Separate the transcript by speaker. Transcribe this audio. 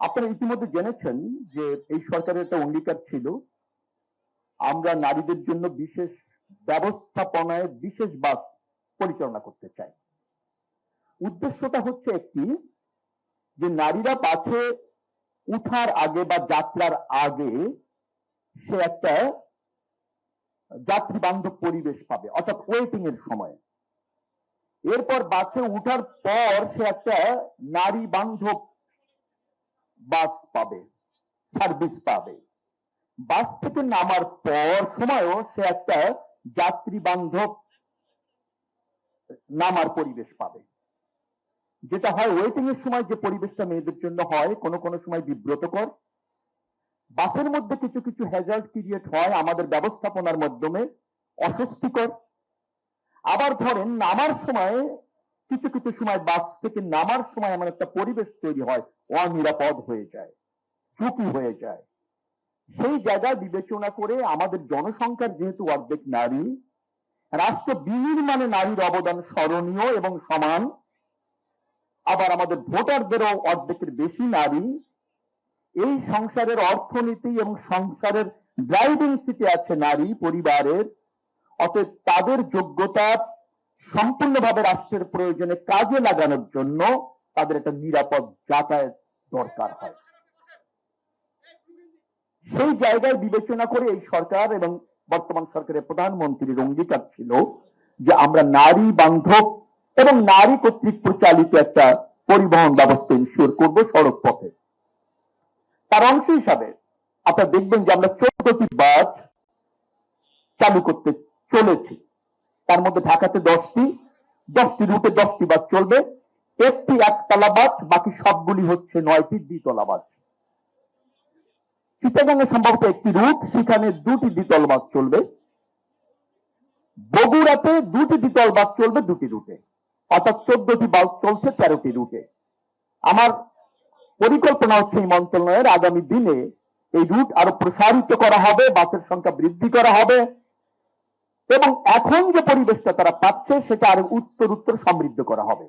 Speaker 1: আপনারা ইতিমধ্যে জেনেছেন যে এই সরকারের একটা অঙ্গীকার ছিল, আমরা নারীদের জন্য বিশেষ ব্যবস্থাপনায় বিশেষ বাস পরিচালনা করতে চাই। উদ্দেশ্যটা হচ্ছে একটি, যে নারীরা বাসে উঠার আগে বা যাত্রার আগে সে একটা যাত্রী বান্ধব পরিবেশ পাবে, অর্থাৎ ওয়েটিং এর সময়। এরপর বাসে উঠার পর সে একটা নারী বান্ধব বাস পাবে, সার্ভিস পাবে। বাস থেকে নামার পর সময়ও সে একটা যাত্রী বান্ধব নামার পরিবেশ পাবে। যেটা হয় ওয়েটিং এর সময় যে পরিবেশটা মেয়েদের জন্য হয় কোনো কোনো সময় বিব্রতকর, বাসের মধ্যে কিছু কিছু হ্যাজার্ড ক্রিয়েট হয় আমাদের ব্যবস্থাপনার মাধ্যমে অস্বস্তিকর। আবার ধরেন নামার সময় কিছু কিছু সময় বাস থেকে নামার সময় এমন একটা পরিবেশ তৈরি হয়, অনিরাপদ হয়ে যায়, ঝুঁকি হয়ে যায়। সেই জায়গায় বিবেচনা করে আমাদের জনসংখ্যার যেহেতু অর্ধেক নারী, রাষ্ট্র বিনির্মাণে নারীর অবদান স্মরণীয় এবং সমান, আবার আমাদের ভোটারদেরও অর্ধেকের বেশি নারী, এই সংসারের অর্থনীতি এবং সংসারের ড্রাইভিং সিটে আছে নারী পরিবারের। অতএব তাদের যোগ্যতা সম্পূর্ণভাবে রাষ্ট্রের প্রয়োজনে কাজে লাগানোর জন্য তাদের একটা নিরাপদ যাতায়াত দরকার হয়। সেই জায়গায় বিবেচনা করে এই সরকার এবং বর্তমান সরকারের প্রধানমন্ত্রীর অঙ্গীকার ছিল যে আমরা নারী বান্ধব এবং নারী কর্তৃক পরিচালিত একটা পরিবহন ব্যবস্থা ইনশিওর করব সড়ক পথে। তার অংশ হিসাবে আপনারা দেখবেন যে আমরা 14টি বাস চালু করতে চলেছি। তার মধ্যে ঢাকাতে 10টি রুটে 10টি বাস চলবে, একটি একতলা বাস, বাকি সবগুলি হচ্ছে 9টি দ্বিতলা বাস। চিটাগাঙে সম্ভবত একটি রুট, সেখানে 2টি দ্বিতল বাস চলবে। বগুড়াতে 2টি দ্বিতল বাস চলবে 2টি রুটে, অর্থাৎ 14টি বাস চলছে 13টি রুটে। আমার পরিকল্পনা হচ্ছে এই মন্ত্রণালয়ের আগামী দিনে এই রুট আরো প্রসারিত করা হবে, বাসের সংখ্যা বৃদ্ধি করা হবে এবং এখন যে পরিবেশটা তারা পাচ্ছে সেটা আরো উত্তর সমৃদ্ধ করা হবে।